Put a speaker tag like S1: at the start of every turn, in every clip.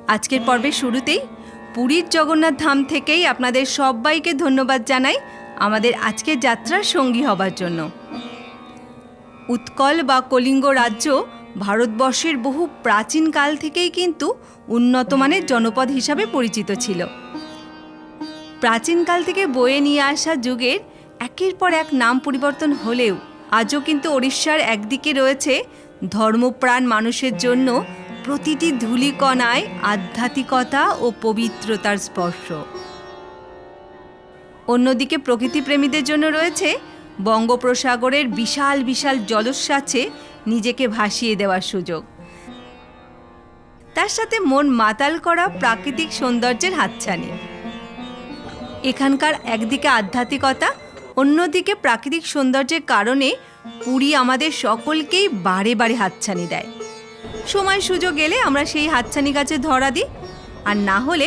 S1: আজকের পর্বের শুরুতেই পুরীর জগন্নাথ ধাম থেকেই আপনাদের সবাইকে ধন্যবাদ জানাই আমাদের আজকের যাত্রার সঙ্গী হবার জন্য। উৎকল বা কলিঙ্গ রাজ্য ভারতবর্ষের বহু প্রাচীন কাল থেকেই কিন্তু উন্নত মানের জনপদ হিসাবে পরিচিত ছিল। প্রাচীনকাল থেকে বয়ে নিয়ে আসা যুগের একের পর এক নাম পরিবর্তন হলেও আজও কিন্তু ওড়িশার একদিকে রয়েছে ধর্মপ্রাণ মানুষের জন্য প্রতিটি ধূলিকণায় আধ্যাত্মিকতা ও পবিত্রতার স্পর্শ। অন্যদিকে প্রকৃতিপ্রেমীদের জন্য রয়েছে বঙ্গোপসাগরের বিশাল বিশাল জলোচ্ছ্বাসে নিজেকে ভাসিয়ে দেওয়ার সুযোগ, তার সাথে মন মাতাল করা প্রাকৃতিক সৌন্দর্যের হাতছানি। এখানকার একদিকে আধ্যাত্মিকতা, অন্যদিকে প্রাকৃতিক সৌন্দর্যের কারণে পুরী আমাদের সকলকেই বারে বারে হাতছানি দেয়। সময় সুযোগ এলে আমরা সেই হাতছানি গাছে ধরা দিই, আর না হলে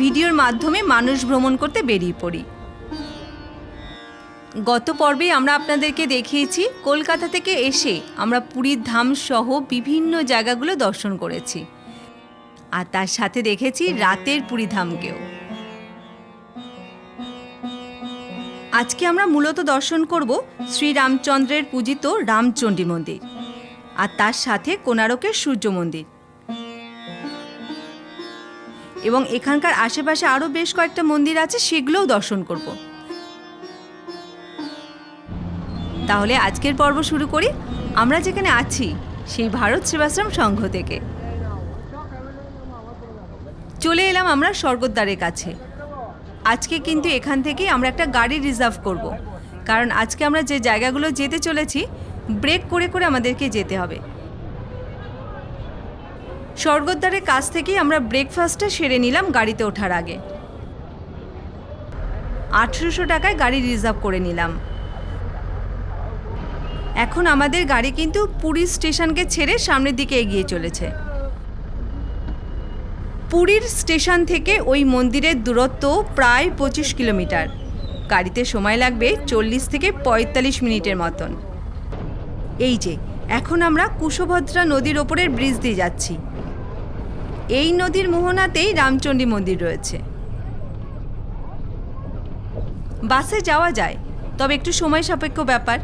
S1: ভিডিওর মাধ্যমে মানুষ ভ্রমণ করতে বেরিয়ে পড়ি। গত পর্বে আমরা আপনাদেরকে দেখিয়েছি কলকাতা থেকে এসে আমরা পুরীর ধাম সহ বিভিন্ন জায়গাগুলো দর্শন করেছি, আর তার সাথে দেখেছি রাতের পুরী ধামকেও। আজকে আমরা মূলত দর্শন করব শ্রীরামচন্দ্রের পূজিত রামচণ্ডী মন্দির, আর তার সাথে কোণারকের সূর্য মন্দির, এবং এখানকার আশেপাশে আরও বেশ কয়েকটা মন্দির আছে, সেগুলোও দর্শন করব। তাহলে আজকের পর্ব শুরু করি। আমরা যেখানে আছি সেই ভারত সেবাশ্রম সংঘ থেকে চলে এলাম আমরা স্বর্গদ্বারের কাছে। আজকে কিন্তু এখান থেকেই আমরা একটা গাড়ি রিজার্ভ করব, কারণ আজকে আমরা যে জায়গাগুলো যেতে চলেছি ব্রেক করে করে আমাদেরকে যেতে হবে। স্বর্গদ্বারের কাছ থেকেই আমরা ব্রেকফাস্টটা সেরে নিলাম গাড়িতে ওঠার আগে। 1800 টাকায় গাড়ি রিজার্ভ করে নিলাম। এখন আমাদের গাড়ি কিন্তু পুরী স্টেশনকে ছেড়ে সামনের দিকে এগিয়ে চলেছে। পুরীর স্টেশন থেকে ওই মন্দিরের দূরত্ব প্রায় 25 কিলোমিটার। গাড়িতে সময় লাগবে 40 থেকে 45 মিনিটের মতন। এই যে এখন আমরা কুশভদ্রা নদীর ওপরের ব্রিজ দিয়ে যাচ্ছি। এই নদীর মোহনাতেই রামচণ্ডী মন্দির রয়েছে। বাসে যাওয়া যায়, তবে একটু সময় সাপেক্ষ ব্যাপার।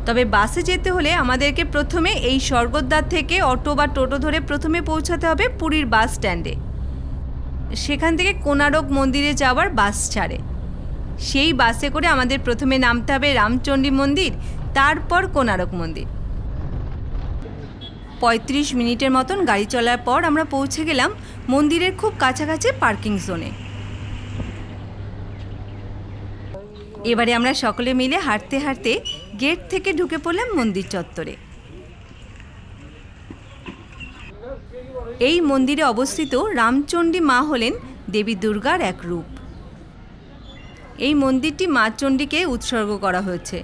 S1: তবে বাসে যেতে হলে আমাদেরকে প্রথমে এই স্বর্গদ্বার থেকে অটো বা টোটো ধরে প্রথমে পৌঁছাতে হবে পুরীর বাস স্ট্যান্ডে। সেখান থেকে কোণারক মন্দিরে যাওয়ার বাস ছাড়ে। সেই বাসে করে আমাদের প্রথমে নামতে হবে রামচণ্ডী মন্দির, তারপর কোণারক মন্দির। 35 মিনিটের মতন গাড়ি চলার পর আমরা পৌঁছে গেলাম মন্দিরের খুব কাছাকাছি পার্কিং জোনে। এবারে আমরা সকলে মিলে হাঁটতে হাঁটতে গেট থেকে ঢুকে পড়লাম মন্দির চত্বরে। এই মন্দিরে অবস্থিত রামচণ্ডী মা হলেন দেবী দুর্গার এক রূপ। এই মন্দিরটি মা চণ্ডীকে উৎসর্গ করা হয়েছে।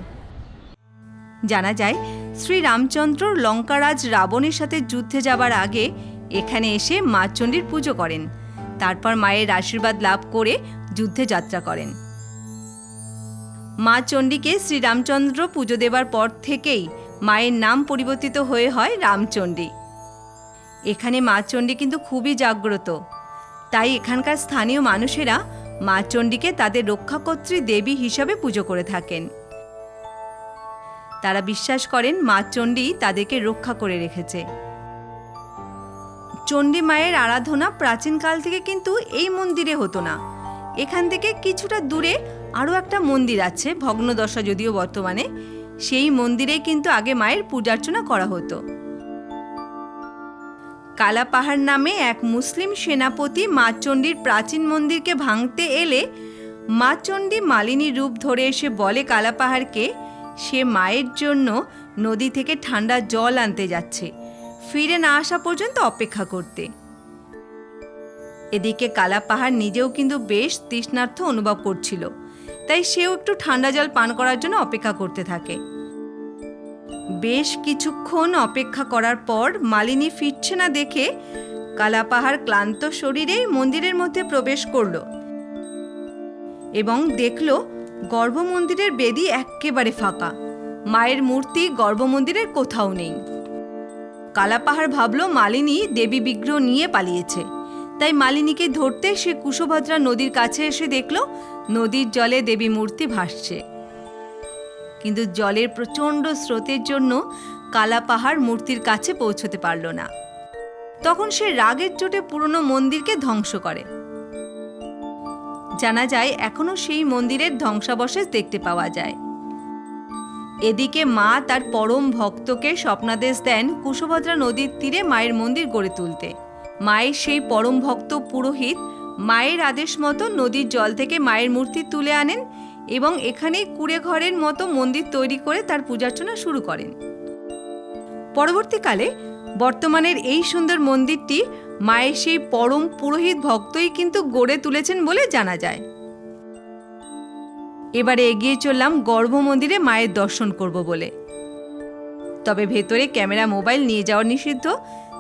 S1: জানা যায় শ্রী রামচন্দ্র লঙ্কারাজ রাবণের সাথে যুদ্ধে যাবার আগে এখানে এসে মা চণ্ডীর পুজো করেন, তারপর মায়ের আশীর্বাদ লাভ করে যুদ্ধে যাত্রা করেন। মা চণ্ডীকে শ্রীরামচন্দ্র পুজো দেবার পর থেকেই মায়ের নাম পরিবর্তিত হয়ে হয় রামচণ্ডী। এখানে মা চণ্ডী কিন্তু খুবই জাগ্রত, তাই এখানকার স্থানীয় মানুষেরা মা চণ্ডীকে তাদের রক্ষাকর্ত্রী দেবী হিসাবে পুজো করে থাকেন। তারা বিশ্বাস করেন মা চণ্ডী তাদেরকে রক্ষা করে রেখেছে। চণ্ডী মায়ের আরাধনা প্রাচীনকাল থেকে কিন্তু এই মন্দিরে হতো না। এখান থেকে কিছুটা দূরে আরও একটা মন্দির আছে, ভগ্নদশা যদিও বর্তমানে। সেই মন্দিরেই কিন্তু আগে মায়ের পূজার্চনা করা হতো। কালাপাহাড় নামে এক মুসলিম সেনাপতি মা চণ্ডীর প্রাচীন মন্দিরকে ভাঙতে এলে মা চণ্ডী মালিনী রূপ ধরে এসে বলে কালাপাহাড়কে সে মায়ের জন্য নদী থেকে ঠান্ডা জল আনতে যাচ্ছে, ফিরে না আসা পর্যন্ত অপেক্ষা করতে। এদিকে কালাপাহাড় নিজেও কিন্তু বেশ তৃষ্ণার্ত অনুভব করছিল, তাই সেও একটু ঠান্ডা জল পান করার জন্য অপেক্ষা করতে থাকে। বেশ কিছুক্ষণ অপেক্ষা করার পর মালিনী ফিরছে না দেখে কালাপাহাড় ক্লান্ত শরীরে মন্দিরের মধ্যে প্রবেশ করল এবং দেখল গর্ভমন্দিরের বেদি একেবারে ফাঁকা। মায়ের মূর্তি গর্ভমন্দিরের কোথাও নেই। কালাপাহাড় ভাবলো মালিনী দেবী বিগ্রহ নিয়ে পালিয়েছে, তাই মালিনীকে ধরতে সে কুশভদ্রা নদীর কাছে এসে দেখল নদীর জলে দেবী মূর্তি ভাসছে। কিন্তু জলের প্রচণ্ড স্রোতের জন্য কালাপাহাড় মূর্তির কাছে পৌঁছতে পারল না। তখন সে রাগের চোটে পুরনো মন্দিরকে ধ্বংস করে। জানা যায় এখনো সেই মন্দিরের ধ্বংসাবশেষ দেখতে পাওয়া যায়। এদিকে মা তার পরম ভক্তকে স্বপ্নাদেশ দেন কুশভদ্রা নদীর তীরে মায়ের মন্দির গড়ে তুলতে। মায়ের সেই পরম ভক্ত পুরোহিত মায়ের আদেশ মতো নদীর জল থেকে মায়ের মূর্তি তুলে আনেন এবং এখানেই কুঁড়ে ঘরের মতো মন্দির তৈরি করে তার পূজার্চনা শুরু করেন। পরবর্তীকালে বর্তমানের এই সুন্দর মন্দিরটি মায়ের সেই পরম পুরোহিত ভক্তই কিন্তু গড়ে তুলেছেন বলে জানা যায়। এবারে এগিয়ে চললাম গর্ভ মন্দিরে মায়ের দর্শন করব বলে। তবে ভেতরে ক্যামেরা মোবাইল নিয়ে যাওয়া নিষিদ্ধ,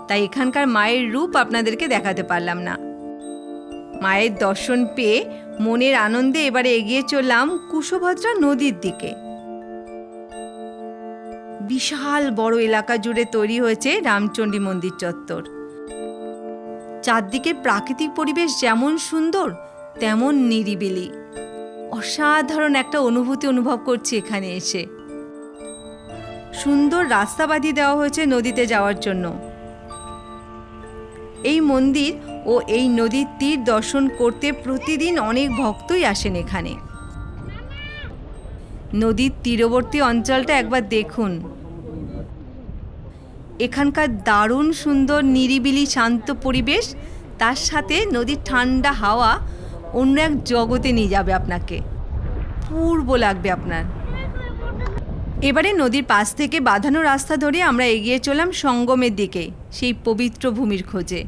S1: তাই এখানকার মায়ের রূপ আপনাদেরকে দেখাতে পারলাম না। মায়ের দর্শন পেয়ে মনের আনন্দে এবারে এগিয়ে চললাম কুশভদ্রা নদীর দিকে। বিশাল বড় এলাকা জুড়ে তৈরি হয়েছে রামচণ্ডী মন্দির চত্বর। চারদিকে প্রাকৃতিক পরিবেশ যেমন সুন্দর তেমন নিরিবিলি। অসাধারণ একটা অনুভূতি অনুভব করছি এখানে এসে। সুন্দর রাস্তা বাঁধিয়ে দেওয়া হয়েছে নদীতে যাওয়ার জন্য। এই মন্দির ও এই নদীর তীর দর্শন করতে প্রতিদিন অনেক ভক্তই আসেন এখানে। নদীর তীরবর্তী অঞ্চলটা একবার দেখুন। এখানকার দারুণ সুন্দর নিরিবিলি শান্ত পরিবেশ, তার সাথে নদীর ঠান্ডা হাওয়া অন্য এক জগতে নিয়ে যাবে আপনাকে, পূর্ব লাগবে আপনার। এবারে নদীর পাশ থেকে বাঁধানো রাস্তা ধরে আমরা এগিয়ে চললাম সঙ্গমের দিকে, সেই পবিত্র ভূমির খোঁজে।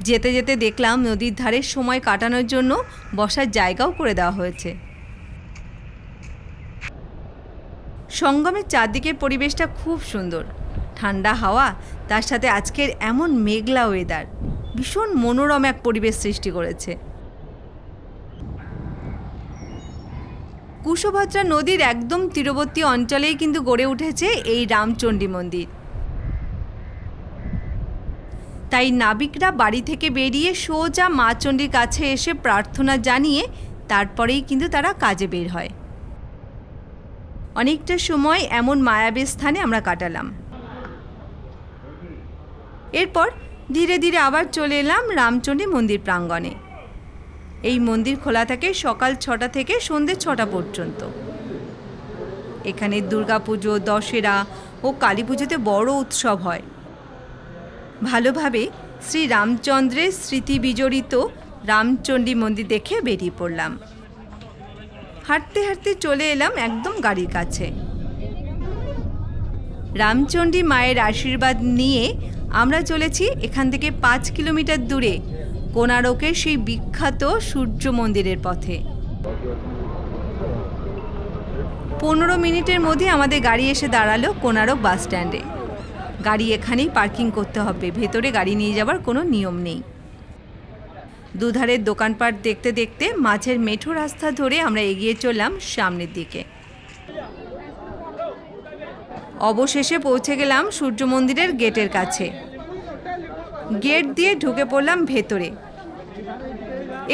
S1: যেতে যেতে দেখলাম নদীর ধারে সময় কাটানোর জন্য বসার জায়গাও করে দেওয়া হয়েছে। সঙ্গমের চারদিকের পরিবেশটা খুব সুন্দর, ঠান্ডা হাওয়া, তার সাথে আজকের এমন মেঘলা ওয়েদার ভীষণ মনোরম এক পরিবেশ সৃষ্টি করেছে। কুশভদ্রা নদীর একদম তীরবর্তী অঞ্চলেই কিন্তু গড়ে উঠেছে এই রামচণ্ডী মন্দির। তাই নাবিকরা বাড়ি থেকে বেরিয়ে সোজা মা চণ্ডীর কাছে এসে প্রার্থনা জানিয়ে তারপরেই কিন্তু তারা কাজে বের হয়। অনেকটা সময় এমন মায়াবী স্থানে আমরা কাটালাম। এরপর ধীরে ধীরে আবার চলে এলাম রামচণ্ডী মন্দির প্রাঙ্গণে। এই মন্দির খোলা থাকে সকাল 6টা থেকে সন্ধ্যে 6টা পর্যন্ত। এখানে দুর্গাপুজো, দশেরা ও কালী পুজোতে বড় উৎসব হয়। ভালোভাবে শ্রী রামচন্দ্রের স্মৃতি বিজড়িত রামচণ্ডী মন্দির দেখে বেরিয়ে পড়লাম। হাঁটতে হাঁটতে চলে এলাম একদম গাড়ির কাছে। রামচণ্ডী মায়ের আশীর্বাদ নিয়ে আমরা চলেছি এখান থেকে 5 কিলোমিটার দূরে কোণারকের সেই বিখ্যাত সূর্য মন্দিরের পথে। 15 মিনিটের মধ্যে আমাদের গাড়ি এসে দাঁড়ালো কোণারক বাস স্ট্যান্ডে। গাড়ি এখানেই পার্কিং করতে হবে, ভেতরে গাড়ি নিয়ে যাওয়ার কোনো নিয়ম নেই। দুধারের দোকানপাট দেখতে দেখতে মাঝের মেঠো রাস্তা ধরে আমরা এগিয়ে চললাম সামনের দিকে। অবশেষে পৌঁছে গেলাম সূর্য মন্দিরের গেটের কাছে। গেট দিয়ে ঢুকে পড়লাম ভেতরে।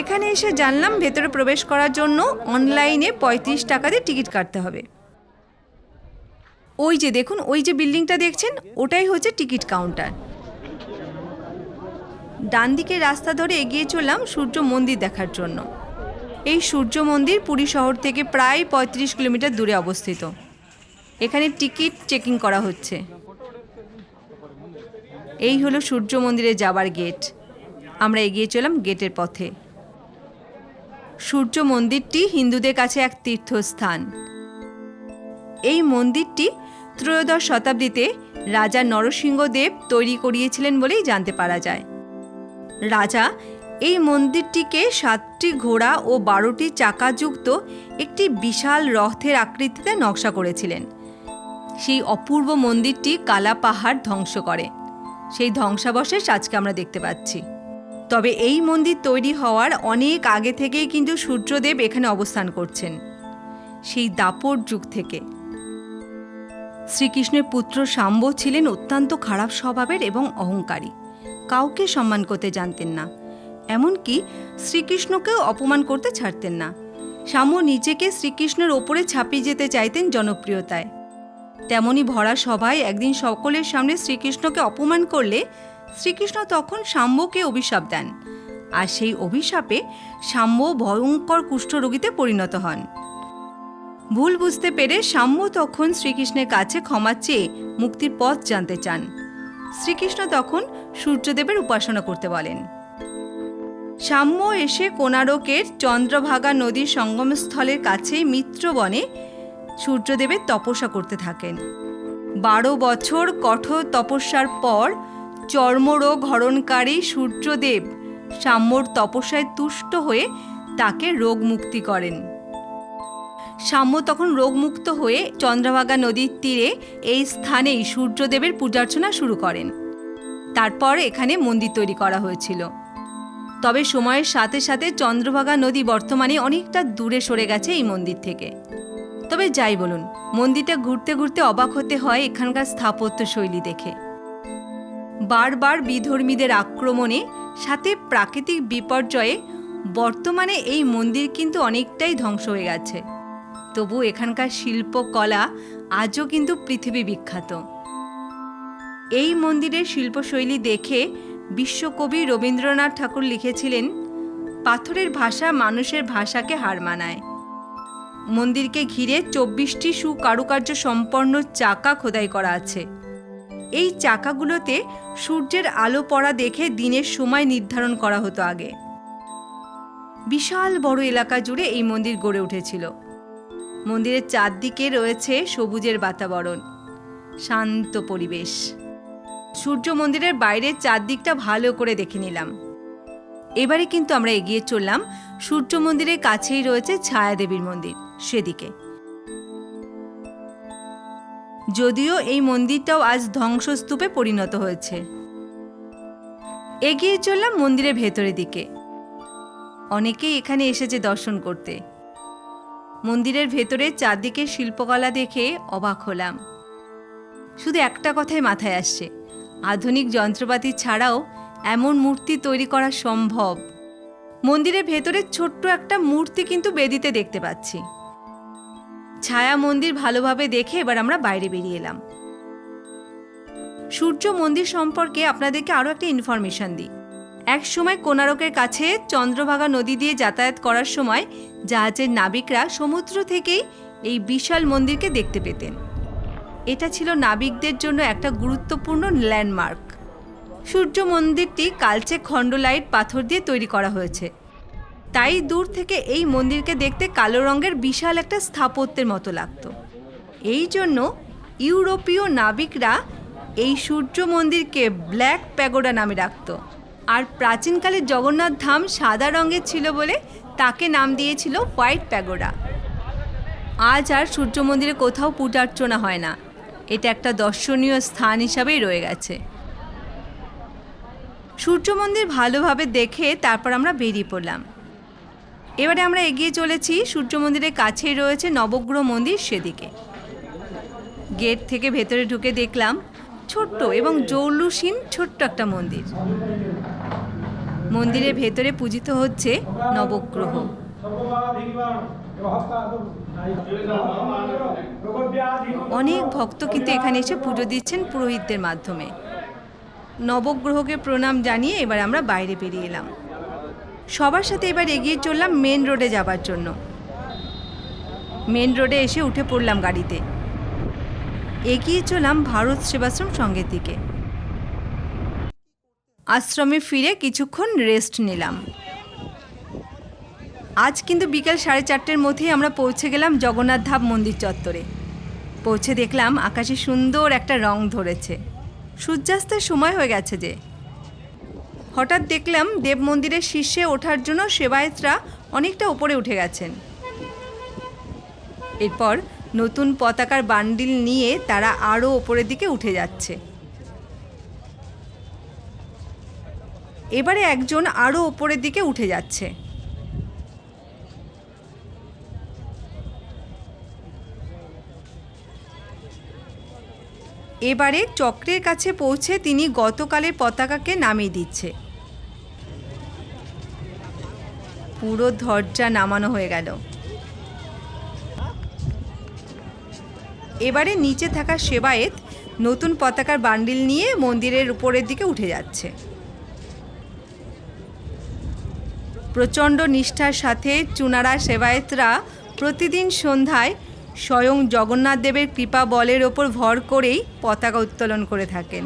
S1: এখানে এসে জানলাম ভেতরে প্রবেশ করার জন্য অনলাইনে 35 টাকা দিয়ে টিকিট কাটতে হবে। ওই যে দেখুন, ওই যে বিল্ডিংটা দেখছেন, ওটাই হচ্ছে টিকিট কাউন্টার। ডান দিকে রাস্তা ধরে এগিয়ে চললাম সূর্য মন্দির দেখার জন্য। এই সূর্য মন্দির পুরী শহর থেকে প্রায় 35 কিলোমিটার দূরে অবস্থিত। এখানে টিকিট চেকিং করা হচ্ছে। এই হলো সূর্য মন্দিরে যাবার গেট। আমরা এগিয়ে চললাম গেটের পথে। সূর্য মন্দিরটি হিন্দুদের কাছে এক তীর্থস্থান। এই মন্দিরটি ত্রয়োদশ শতাব্দীতে রাজা নরসিংহদেব তৈরি করিয়েছিলেন বলেই জানতে পারা যায়। রাজা এই মন্দিরটিকে 7টি ঘোড়া ও 12টি চাকাযুক্ত একটি বিশাল রথের আকৃতিতে নকশা করেছিলেন। সেই অপূর্ব মন্দিরটি কালাপাহাড় ধ্বংস করে। সেই ধ্বংসাবশেষ আজকে আমরা দেখতে পাচ্ছি। তবে এই মন্দির তৈরি হওয়ার অনেক আগে থেকেই কিন্তু সূর্যদেব এখানে অবস্থান করছেন, সেই দাপর যুগ থেকে। শ্রীকৃষ্ণের পুত্র শাম্ব ছিলেন অত্যন্ত খারাপ স্বভাবের এবং অহংকারী। কাউকে সম্মান করতে জানতেন না, এমনকি শ্রীকৃষ্ণকেও অপমান করতে ছাড়তেন না। শাম্ব নিজেকে শ্রীকৃষ্ণের ওপরে ছাপিয়ে যেতে চাইতেন জনপ্রিয়তায়। তেমনি ভরা সভায় একদিন সকলের সামনে শ্রীকৃষ্ণকে অপমান করলে শ্রীকৃষ্ণ তখন শাম্বকে অভিশাপ দেন, আর সেই অভিশাপে শাম্ব ভয়ঙ্কর কুষ্ঠরোগীতে পরিণত হন। ভুল বুঝতে পেরে শাম্ব তখন শ্রীকৃষ্ণের কাছে ক্ষমা চেয়ে মুক্তির পথ জানতে চান। শ্রীকৃষ্ণ তখন সূর্যদেবের উপাসনা করতে বলেন। শাম্ব এসে কোণারকের চন্দ্রভাগা নদীর সঙ্গমস্থলের কাছেই মিত্রবনে সূর্যদেবের তপস্যা করতে থাকেন। 12 বছর কঠোর তপস্যার পর চর্মরোগ হরণকারী সূর্যদেব শাম্বর তপস্যায় তুষ্ট হয়ে তাকে রোগ মুক্তি করেন। শাম্ব তখন রোগমুক্ত হয়ে চন্দ্রভাগা নদীর তীরে এই স্থানেই সূর্যদেবের পূজার্চনা শুরু করেন। তারপর এখানে মন্দির তৈরি করা হয়েছিল। তবে সময়ের সাথে সাথে চন্দ্রভাগা নদী বর্তমানে অনেকটা দূরে সরে গেছে এই মন্দির থেকে। তবে যাই বলুন, মন্দিরটা ঘুরতে ঘুরতে অবাক হতে হয় এখানকার স্থাপত্য শৈলী দেখে। বারবার বিধর্মীদের আক্রমণে সাথে প্রাকৃতিক বিপর্যয়ে বর্তমানে এই মন্দির কিন্তু অনেকটাই ধ্বংস হয়ে গেছে। তবু এখানকার শিল্পকলা আজও কিন্তু পৃথিবী বিখ্যাত। এই মন্দিরের শিল্পশৈলী দেখে বিশ্বকবি রবীন্দ্রনাথ ঠাকুর লিখেছিলেন, পাথরের ভাষা মানুষের ভাষাকে হার মানায়। মন্দিরকে ঘিরে 24টি সুকারুকার্য সম্পন্ন চাকা খোদাই করা আছে। এই চাকাগুলোতে সূর্যের আলো পড়া দেখে দিনের সময় নির্ধারণ করা হতো আগে। বিশাল বড় এলাকা জুড়ে এই মন্দির গড়ে উঠেছিল। মন্দিরের চারদিকে রয়েছে সবুজের বাতাবরণ, শান্ত পরিবেশ। সূর্য মন্দিরের বাইরের চারদিকটা ভালো করে দেখে নিলাম। এবারে কিন্তু আমরা এগিয়ে চললাম সূর্য মন্দিরের কাছেই রয়েছে ছায়াদেবীর মন্দির, সেদিকে। যদিও এই মন্দিরটাও আজ ধ্বংসস্তূপে পরিণত হয়েছে। এগিয়ে চললাম মন্দিরের ভেতরের দিকে। অনেকেই এখানে এসেছে দর্শন করতে। মন্দিরের ভেতরে চারদিকে শিল্পকলা দেখে অবাক হলাম। শুধু একটা কথাই মাথায় আসছে, আধুনিক যন্ত্রপাতি ছাড়াও এমন মূর্তি তৈরি করা সম্ভব। মন্দিরের ভেতরে ছোট্ট একটা মূর্তি কিন্তু বেদিতে দেখতে পাচ্ছি। ছায়া মন্দির ভালোভাবে দেখে এবার আমরা বাইরে বেরিয়ে এলাম। সূর্য মন্দির সম্পর্কে আপনাদেরকে আরও একটা ইনফরমেশন দিই। এক সময় কোণারকের কাছে চন্দ্রভাগা নদী দিয়ে যাতায়াত করার সময় জাহাজের নাবিকরা সমুদ্র থেকেই এই বিশাল মন্দিরকে দেখতে পেতেন। এটা ছিল নাবিকদের জন্য একটা গুরুত্বপূর্ণ ল্যান্ডমার্ক। সূর্য মন্দিরটি কালচে খণ্ডলাইট পাথর দিয়ে তৈরি করা হয়েছে, তাই দূর থেকে এই মন্দিরকে দেখতে কালো রঙের বিশাল একটা স্থাপত্যের মতো লাগত। এই জন্য ইউরোপীয় নাবিকরা এই সূর্য মন্দিরকে ব্ল্যাক প্যাগোডা নামে ডাকত। আর প্রাচীনকালে জগন্নাথ ধাম সাদা রঙের ছিল বলে তাকে নাম দিয়েছিল হোয়াইট প্যাগোডা। আজ আর সূর্য মন্দিরে কোথাও পূজার্চনা হয় না, এটা একটা দর্শনীয় স্থান হিসাবেই রয়ে গেছে। সূর্য মন্দির ভালোভাবে দেখে তারপর আমরা বেরিয়ে পড়লাম। এবারে আমরা এগিয়ে চলেছি সূর্য মন্দিরের কাছেই রয়েছে নবগ্রহ মন্দির, সেদিকে। গেট থেকে ভেতরে ঢুকে দেখলাম ছোট্ট এবং জৌলুসীন ছোট্ট একটা মন্দির। মন্দিরের ভেতরে পূজিত হচ্ছে নবগ্রহ। অনেক ভক্ত কিন্তু এখানে এসে পুজো দিচ্ছেন পুরোহিতদের মাধ্যমে। নবগ্রহকে প্রণাম জানিয়ে এবার আমরা বাইরে বেরিয়ে এলাম। সবার সাথে এবার এগিয়ে চললাম মেন রোডে যাবার জন্য। মেন রোডে এসে উঠে পড়লাম গাড়িতে। এগিয়ে চললাম ভারত সেবাশ্রম সংঘের দিকে। আশ্রমে ফিরে কিছুক্ষণ রেস্ট নিলাম। আজ কিন্তু বিকেল 4:30-র মধ্যেই আমরা পৌঁছে গেলাম জগন্নাথ ধাম মন্দির চত্বরে। পৌঁছে দেখলাম আকাশে সুন্দর একটা রং ধরেছে, সূর্যাস্তের সময় হয়ে গেছে যে। হঠাৎ দেখলাম দেব মন্দিরের শীর্ষে ওঠার জন্য সেবায়েতরা অনেকটা উপরে উঠে গেছেন। এরপর নতুন পতাকার বান্ডিল নিয়ে তারা আরও ওপরের দিকে উঠে যাচ্ছে। এবারে একজন আরও ওপরের দিকে উঠে যাচ্ছে। এবারে চক্রের কাছে পৌঁছে তিনি গতকালের পতাকাকে নামিয়ে দিচ্ছে। পুরো ধ্বজা নামানো হয়ে গেল। এবারে নিচে থাকা সেবায়েত নতুন পতাকার বান্ডিল নিয়ে মন্দিরের উপরের দিকে উঠে যাচ্ছে। প্রচণ্ড নিষ্ঠার সাথে চুনারা সেবায়েতরা প্রতিদিন সন্ধ্যায় স্বয়ং জগন্নাথ দেবের কৃপা বলের ওপর ভর করেই পতাকা উত্তোলন করে থাকেন।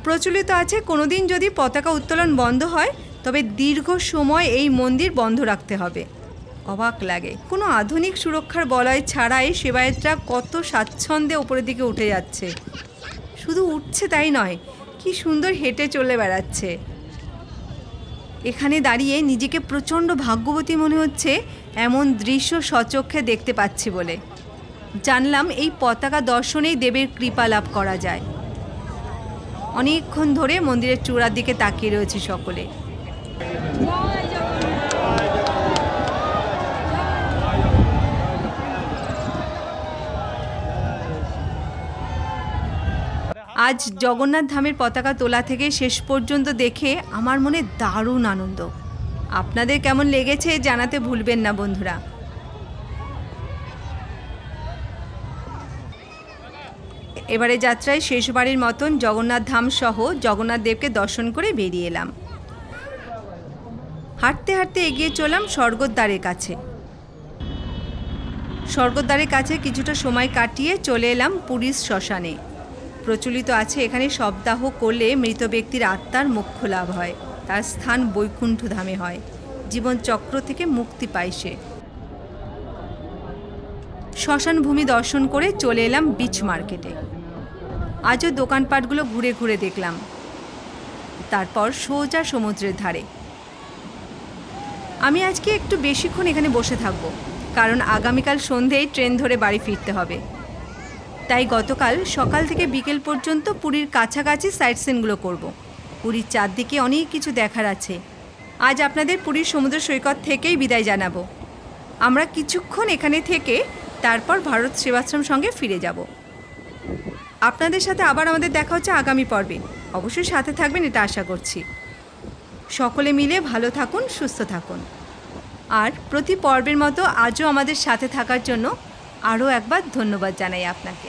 S1: প্রচলিত আছে কোনোদিন যদি পতাকা উত্তোলন বন্ধ হয় তবে দীর্ঘ সময় এই মন্দির বন্ধ রাখতে হবে। অবাক লাগে, কোনো আধুনিক সুরক্ষার বলয় ছাড়াই সেবায়েতরা কত স্বাচ্ছন্দ্যে ওপরের দিকে উঠে যাচ্ছে। শুধু উঠছে তাই নয়, কি সুন্দর হেঁটে চলে বেড়াচ্ছে। এখানে দাঁড়িয়ে নিজেকে প্রচণ্ড ভাগ্যবতী মনে হচ্ছে, এমন দৃশ্য স্বচক্ষে দেখতে পাচ্ছি বলে। জানলাম এই পতাকা দর্শনেই দেবের কৃপা লাভ করা যায়। অনেকক্ষণ ধরে মন্দিরের চূড়ার দিকে তাকিয়ে রয়েছে সকলে। আজ জগন্নাথ ধামের পতাকা তোলা থেকে শেষ পর্যন্ত দেখে আমার মনে দারুণ আনন্দ। আপনাদের কেমন লেগেছে জানাতে ভুলবেন না বন্ধুরা। এবারে যাত্রায় শেষবারের মতন জগন্নাথ ধাম সহ জগন্নাথ দেবকে দর্শন করে বেরিয়ে এলাম। হাঁটতে হাঁটতে এগিয়ে চললাম স্বর্গদ্বারের কাছে। স্বর্গদ্বারের কাছে কিছুটা সময় কাটিয়ে চলে এলাম পুরীর শ্মশানে। প্রচলিত আছে এখানে শবদাহ করলে মৃত ব্যক্তির আত্মার মোক্ষ লাভ হয়, তার স্থান বৈকুণ্ঠ ধামে হয়, জীবন চক্র থেকে মুক্তি পায় সে। শ্মশান ভূমি দর্শন করে চলে এলাম বিচ মার্কেটে। আজও দোকানপাটগুলো ঘুরে ঘুরে দেখলাম। তারপর সোজা সমুদ্রের ধারে। আমি আজকে একটু বেশিক্ষণ এখানে বসে থাকব, কারণ আগামীকাল সন্ধেয় ট্রেন ধরে বাড়ি ফিরতে হবে। তাই গতকাল সকাল থেকে বিকেল পর্যন্ত পুরীর কাছাকাছি সাইট সিনগুলো করব। পুরীর চারদিকে অনেক কিছু দেখার আছে। আজ আপনাদের পুরীর সমুদ্র সৈকত থেকেই বিদায় জানাবো। আমরা কিছুক্ষণ এখানে থেকে তারপর ভারত সেবাশ্রম সঙ্গে ফিরে যাব। আপনাদের সাথে আবার আমাদের দেখা হচ্ছে আগামী পর্বে। অবশ্যই সাথে থাকবেন এটা আশা করছি। সকলে মিলে ভালো থাকুন, সুস্থ থাকুন। আর প্রতি পর্বের মতো আজও আমাদের সাথে থাকার জন্য আরও একবার ধন্যবাদ জানাই আপনাকে।